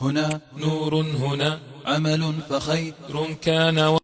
هنا نور هنا عمل فخير كان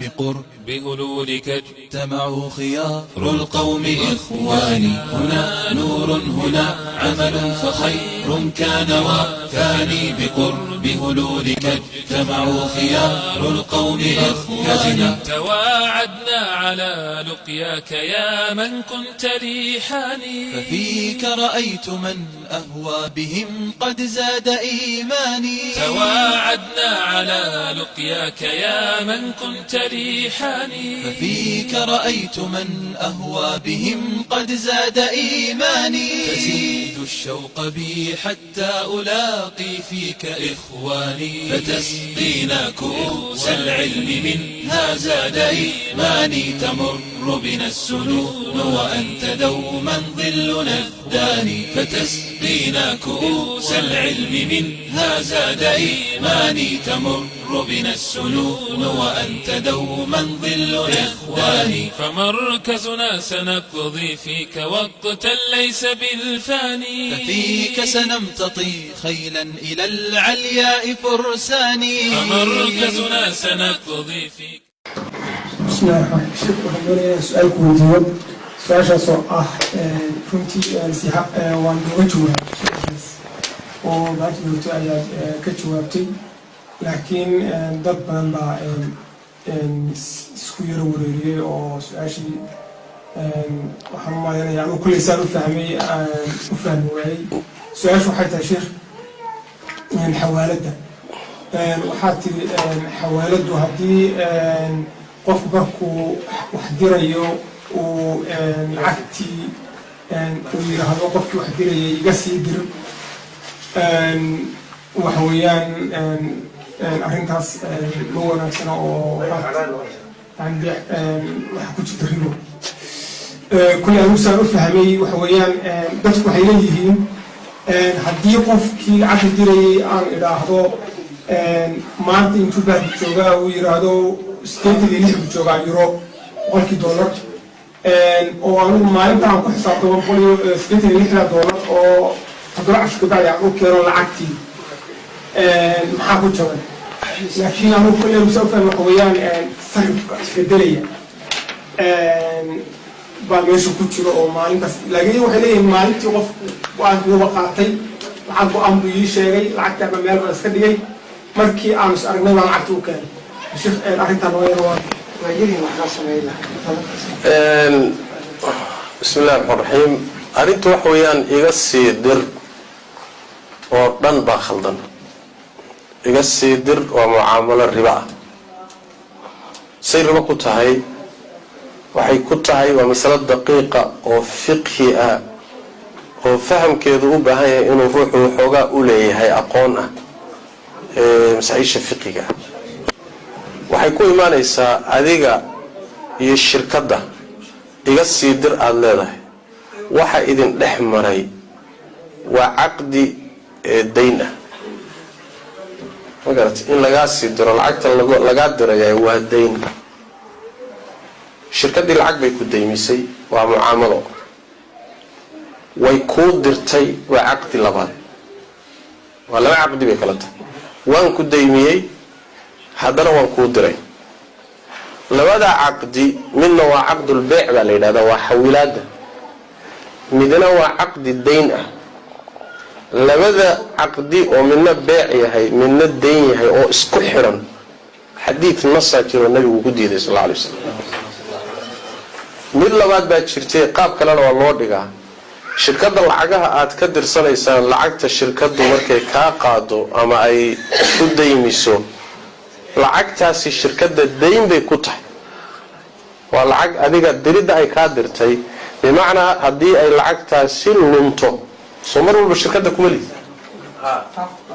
بقرب بهلولك اجتمعوا خيار القوم إخواني. هنا نور هنا عمل فخير كان وفاني بقرب هلولك اجتمعوا خيار القوم إخواني. تواعدنا على لقياك يا من كنت لي حاني، ففيك رأيت من أهوى بهم قد زاد إيماني. تواعدنا على لقياك يا من كنت لي حاني، ففيك رأيت من أهوى بهم قد زاد إيماني. تزيد الشوق بي حتى ألاقي فيك إخواني، فتسقينا كؤوس العلم منها زاد إيماني. تمر بنا السنون وأنت دوما ظلنا الداني، فتسقينا كؤوس العلم منها زاد إيماني. تمر بنا السنون وأنت دوما ظلنا الداني. فمركزنا سنقضي فيك وقتا ليس بالفاني، ففيك سنمتطي خيلا إلى العلياء فرساني. فمركزنا سنقضي فيك. بسم الله الرحمن الرحيم. شيخ waxaan doonayaa su'aal ku weydiiyo su-aashaas oo ah runtii waan uga jawaabay su-aashaas oo maanta joogto ayaad ka jawaabtay, laakiin dad badan baa isku yaro wareeriyey oo su-aashii waxaan u malaynayaa anigu kulley saan u fahmi waayey. su-aashu waxay tahay sheekh, xawaaladda waxaad tiri xawaaladdu haddii qofku markuu wax dirayo uu lacagtii uu yidhaahdo qofkii wax dirayay iga sii dir, waxa weeyaan arrintaas ma wanaagsana oo waxa ku jirta ribo. kulley anigu saan u fahmay waxa weeyaan dadku waxay leeyihiin haddii qofkii lacagta dirayay aan idhaahdo maanta intuu baadi joogaa uu yidhaahdo 86 buu joogaa euro $100 oo anigu maalinta aan ku xisaabtamo $186 oo 7 casho kabacdi aan u keeno lacagtii maxaa ku jaban. laakiin anigu kulley musa u fahmi waxa weeyaan sarifka isbedelaya baa meesha ku jiro oo maalintaas, laakiin waxay leeyihiin maalintii qof go-aankiiba qaatay lacag go-aan buu ii sheegay, lacagtaaba meel baan iska dhigay, markii aanu is aragnay baan lacagta u keenay. arrintan بسم الله الرحمن الرحيم. أرنت وحويان إيجاسي در ودن باخلدن إيجاسي در ومعاملة الربا سير ما كنت هاي وحي كنت هاي ومسألة دقيقة وفقهية وفهم كذا بهاي إنه روح وحوجا أولي هاي أقونا مسعيش فقهية. waxay ku imaanaysaa adiga iyo shirkadda iga sii dir aad leedahay, waxa idin dhex maray waa caqdi dayn ah, ma garat in lagaa sii diro lacagta lagaa diraya waa dayn. shirkaddii lacag bay ku daymisay, waa mucaamalo, way kuu dirtay, waa caqdi labaad, waa laba caqdi bay kala tahay. waan ku daymiyey haddana waan kuu diray. labada caqdi midna waa caqdul beec baa la yidhahdaa, waa xawilaada, midna waa caqdi dayn ah. labada caqdi oo midna beec yahay midna dayn yahay oo isku xiran, xadiid nasaa jiro nabigu ku diiday sal alay wasalam. mid labaad baa jirtay, qaab kalena waa loo dhigaa. shirkadda lacagaha aad ka dirsanaysaan, lacagta shirkaddu markay kaa qaado ama ay ku daymiso, lacagtaasi shirkadda dayn bay ku tahay, waa lacag adiga diridda ay kaa dirtay. bimacnaa haddii ay lacagtaasi lunto, soo mar walba shirkadda kuma lihid.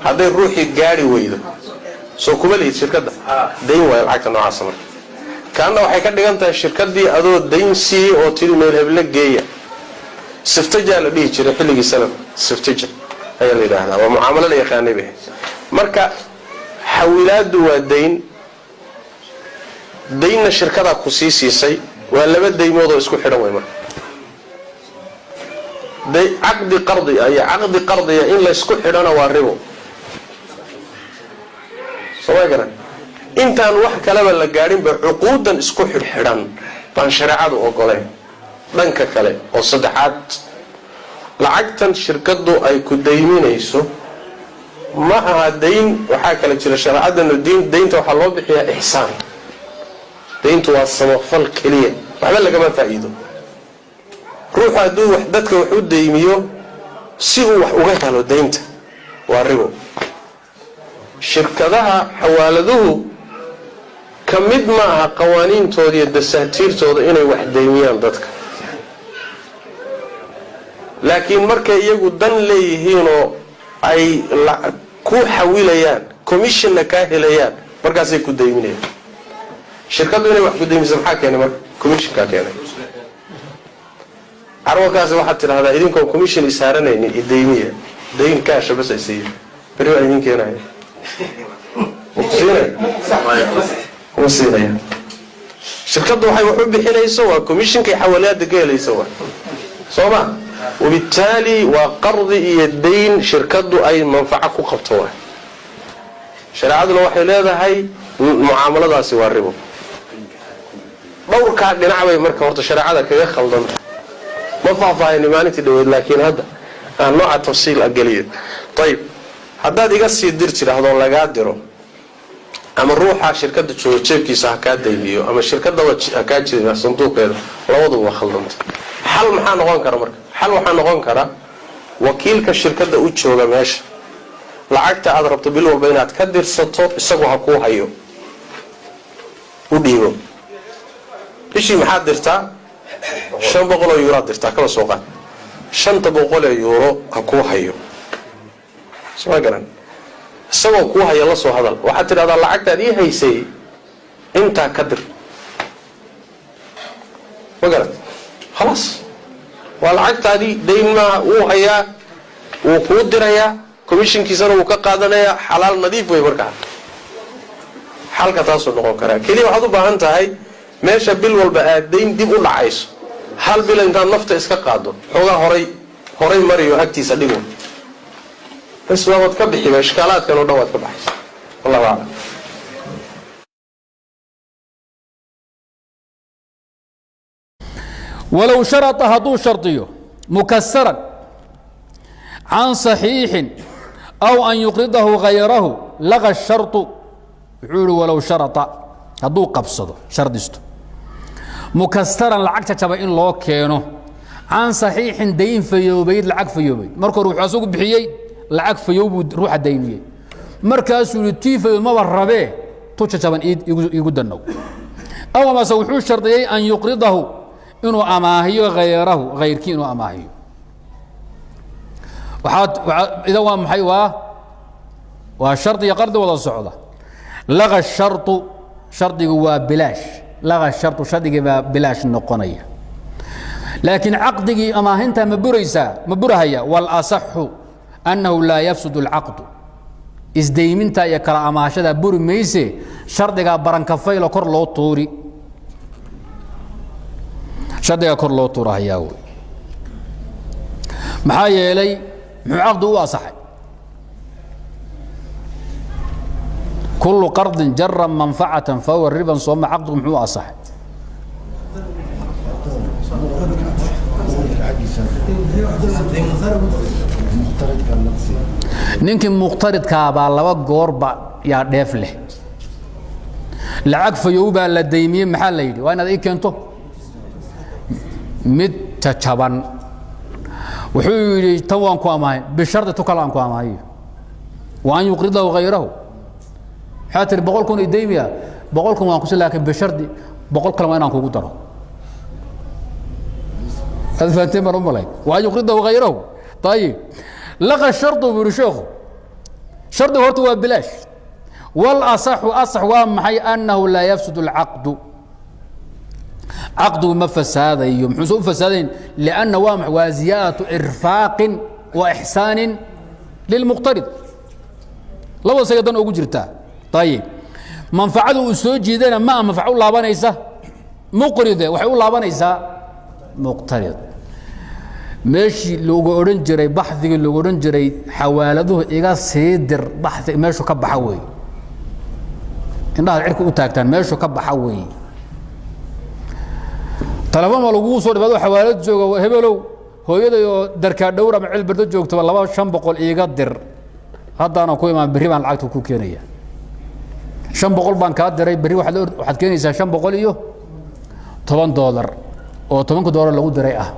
hadday ruuxii gaari weydo soo kuma lihid shirkadda, dayn waayo lacagta noocaasa. marka kaanna waxay ka dhigan tahay shirkaddii adoo dayn siiyey oo tiri meel heblo geeya. siftaja la dhihi jiray xilligii salaf, siftaja ayaa la yidhaahdaa, waa mucaamalo la yaqaanay bay. marka xawilaadu waa dayn, daynna shirkadaa ku sii siisay, waa laba daymood oo isku xidhan way. marka caqdi qardi iyo caqdi qardiya in la isku xidhana waa ribo. سواء intaan wax kaleba la gaarin ba cuquudan isku xidhan baan shariicadu ogoleen dhanka kale oo saddexaad lacagtan shirkadu ay ku dayminayso ma aha dayn waxa kale jira shariicadana daynta waxa loo bixiyaa ihsaan dayntu waa samafal kaliya waxba lagama faa'iido ruuxa hadduu wax dadka wax u daymiyo si uu wax uga helo daynta waa ribo shirkadaha xawaaladuhu kamid ma aha qawaaniintooda iyo dasaatiirtooda inay wax daymiyaan dadka laakiin markay iyagu dan leeyihiin oo ay ku xawilayaan commissionna ka helayaan markaasay ku dayminayaan shirkadu inay wax ku daymiso maxaa keenay marka commission ka keenay arwakaas waxa tiraahdaa idinkoo commission isaaranaynin idaymiya dayn kaasha bas ay siiyeen bari waa idin keenay وسيلة شركة waxay wax u bixinayso waa commissionka xawaalada geelayso waa sooma وبالتالي waa qardi iyo dayn shirkadu ay manfaco ku qabto waa shariicaduna waxay leedahay muaamaladaasi waa ribo dhowrka dhinac bay marka horta shariicada kaga khaldan ma faahfaahin maalintii dhaweyd laakiin hadda aan nooca tafsiil agaliyo طيب haddaad iga sii dir tiraahdo laga diro ama ruuxa shirkada joogjeebkiisa ha ka daymiyo ama shirkada ha ka jiro sanduuqeeda labaduba khaldanta xal maxaa noqon kara marka xal waxa noqon kara wakiilka shirkada u jooga meesha lacagta aad rabto bil walba inaad ka dirsato isagu ha ku hayo u dhiibo bishii maxaad dirtaa 500 euro dirtaa kala soo qaad 500 euro ha ku hayo soo garan sabab ku haya la soo hadal waxa tiraahdaa lacagta ay haysay inta ka dir wagaran خلاص waa lacagtaadii dayn ma uu haya uu ku diraya commission kiisana uu ka qaadanaya xalaal nadiif way markaa halka taas oo noqon kara kaliya waxaad u baahan tahay meesha bil walba aad dayn dib u dhacayso hal bil inta nafta iska qaado xogaa horay mariyo agtiisa dhigo بس وقت كبحي باشكالات كانوا دوات كبحي والله أعلم ولو شرط هدو شرطيه مكسرا عن صحيح أو أن يقرضه غيره لغى الشرط يقول ولو شرط هدو قبصده شرطسته مكسرا العكس تبا إن لو كينو عن صحيح دين في يوبيد العك في يوبيد مركو روح أسوق بحيي lacag fayowbu ruuxa daymiyay markaasuu tiifay ma warrabe tuucha jaban igu danow aw ma soo wuxuu shardiyay an yuqridahu inuu amaahiyo ghayrkii inuu amaahiyo waxa waa maxay waa shardi qardi wada socda laga shartu shardigu waa bilaash laga shartu shardiga waa bilaash noqonaya laakiin aqdigi amaahinta ma burahaya wal asahhu أنه لا يفسد العقد إزديمنتا يكرا أماشدا بور ميسي شرطيغا برانكفايلو كور لو توري شرطيغا كور لو تورا هياوي maxaa yeelay muxuu caqdu u asaxay كل قرض جر منفعة فهو الربا صوم عقد محو أصح نينكن مقترض كابا لبا غوربا يا ديف له لعق فيوبا لديمين محل يدي وانا اي كنتو مد تشابان وحو يدي توان كو اماي بشرط تكلان كو اماي وان يقرضه غيره حاتر بقول كون يديميا بقول كون وان كسل لكن بشرط بقول كلام انا كوغو دارو هذا فانتم رملي وان يقرضه غيره طيب لغى الشرط برشوخ شرط هو بلاش والأصح أصح ومحي أنه لا يفسد العقد عقد ما فساد يوم حسوب فسادين لأن وامح وزيادة إرفاق وإحسان للمقترض لو سيدنا أجرته طيب منفعته أسوجي ذنا ما منفعه الله بنيسه مقرض وحول الله بنيسه مقترض ماشي لو أورن جري بحثي لو أورن جري حوالده إيجا سيدر بحث ماشو كبحوي indhaha cirka u taagtaan meeshu ka baxa weeye talabama lagu soo dhibaado xawaalad jooga hebelow hooyaday oo darkaa dhowr ama cilbirdo joogtaba 500 iiga dir haddaana ku imaan berri baan lacagta ku keenaya 500 baan kaa diray berri waxaad keenaysaa 500 iyo $10 oo $10 lagu diray ah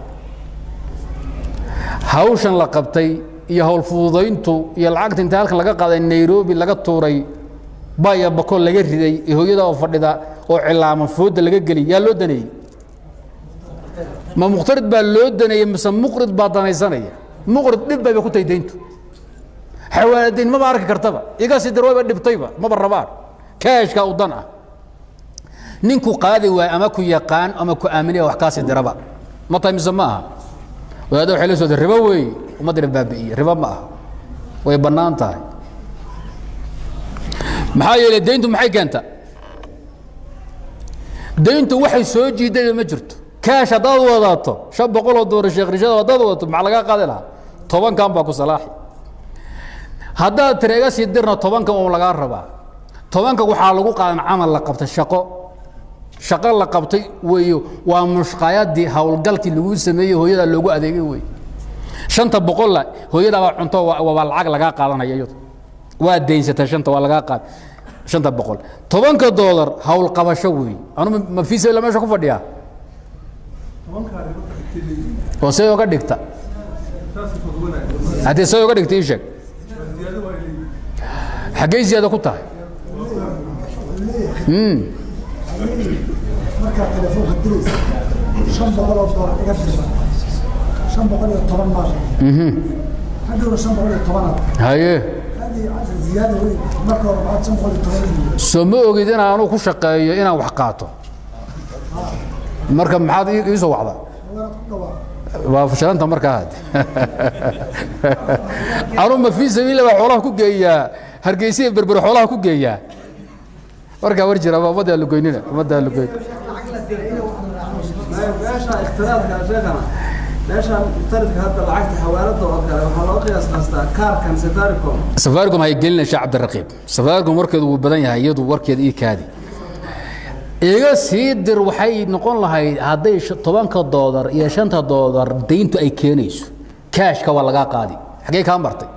hawshan la qabtay iyo hawl fududayntu iyo lacagta inta halkan laga qaaday Nairobi laga tuuray baya bako laga riday hooyada oo fadhida oo cilaama fooda laga gali yaa loo danay ma muqtarid baa loo danay mise muqrid baa danaysanaya muqrid dib bay ku taydeyntu xawaaladin ma arki kartaba iga si darwayba dhibtayba ma barabaan kaashka u dan ah ninku qaadi waa ama ku yaqaan ama ku aaminiya wax kaasi diraba ma taymisa maaha wada waxa la soo riba way uma dir baabi'i riba ma ah way banaan tahay maxaa yeelay deyntu maxay keenta deyntu waxay soo jiiday ma jirto kaash hadaad wadato $500 sheekh rishada hadaad wadato maxaa laga qaadi lahaa 10 kan baa ku salaaxi haddaad tireega sii dirna 10 kan oo laga rabaa 10 kan waxaa lagu qaadan camal la qabtay shaqo la qabtay weeyo waa mushqaayadii hawlgalkii lagu sameeyay hooyada loogu adeegay weey 500 hooyada waa cunto waa lacag laga qaadanaya iyadu waa deysata 5 waa laga qaad $10 hawl qabasho weey anu ma fiisay la meesha ku fadhiya oo say uga dhigta hadii say uga dhigta ishag xagee ziyada ku tahay marka telefoonka diraysa $500 iga dirsan $510 maar hadhow $510 haye hadi ziyada weyn marka hore $510 soo ogid in aanu ku shaqeeyo inaan wax qaato marka maxaad ii soo wacda waa fashilanta marka aad anu ma fi sabiil waa xoolaha ku geeyaa hargeysa berber xoolaha ku geeyaa marka war jira umada la goynina umada la goyn meesha ikhtilaafka sheegana meesha tarifka hadda lacagta xawaalada oo kale waxa loo qiyaas qaastaa kaarkan Safaricom ay gelinaysaa Cabdirraqiib Safaricom warkeedu uu badan yahay iyadu warkeedu ii kaadi iga sii dir waxay noqon lahayd haday $10 iyo $5 deyntu ay keenayso kaashka waa laga qaadi xagee ka martay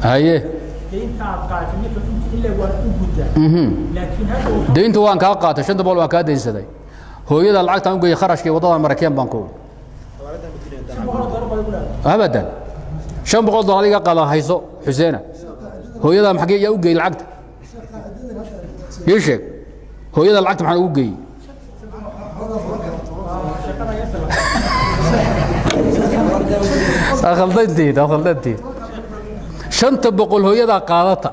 haye deyntu waan ka qaatay $5 waan ka deynsaday hooyada lacagta aan u geeyay kharashkii wadada Mareykan baan ku abadan $500 adiga qala hayso Xuseena hooyada maxay yaa u geeyay lacagta yeeshe hooyada lacagta maxaan ugu geeyay akhaldantii $500 hooyada qaadata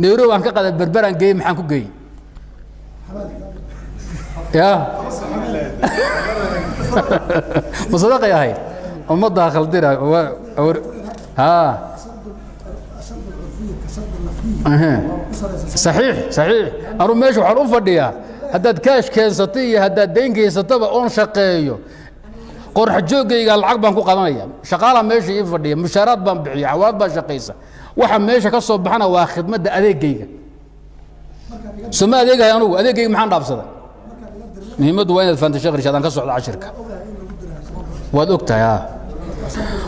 Nairobi aan ka qaada berberaan geeyay maxaan ku geeyay ya musadaqa yahay umada khaldira ها صحيح أنا ماشي وحروف فديها هداد كاش كينستي هداد دين كينستبا أون شقيو قرح جوجي قال العقب بانكو قضانيا شغالة ماشي يفديها مشارات بان بحي عواد بان شقيسة وحا ماشي كصوب بحنا واخد مدى أذيك جيجا سما أذيك يانو أذيك جيجا محان رابصدا مهمة وين الفانت شغري شادان كسوع العشركة وادوكتا يا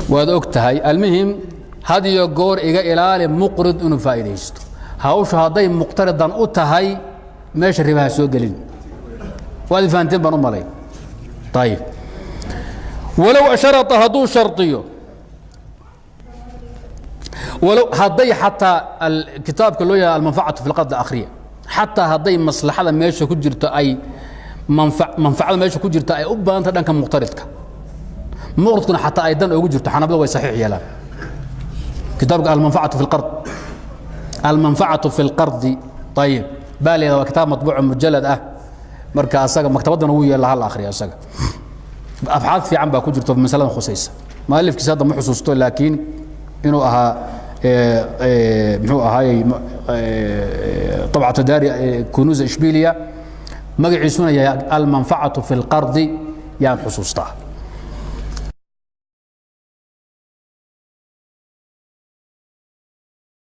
waad og tahay almuhim hadiyo goor iga ilaali muqrid inuu faa'iideysto hawshu haday muqtaridan u tahay meesha ribaha soo galin waad faanteen baan u malay طيب ولو اشرط هدو شرطيو ولو هدي حتى الكتاب كله المنفعه في القضاء الاخريه حتى هدي مصلحه meesha ku jirto ay manfaacada meesha ku jirto ay u baahanta dhanka muqtaridka مقرضكنا حتى أيضا أوجد حنبلة ويصحيح يلا كتاب المنفعة في القرض المنفعة في القرض طيب بالي هذا كتاب مطبوع مجلد مركز أساق مكتبتنا هو يلا هالآخر يا أساق أبحاث في عم باكو جرتو بمسألة خصيصة ما ألف كسادة محسوسته لكن إنه هاي طبعة داري كنوز إشبيلية ما يعيسون المنفعة في القرض يعني خصوصتها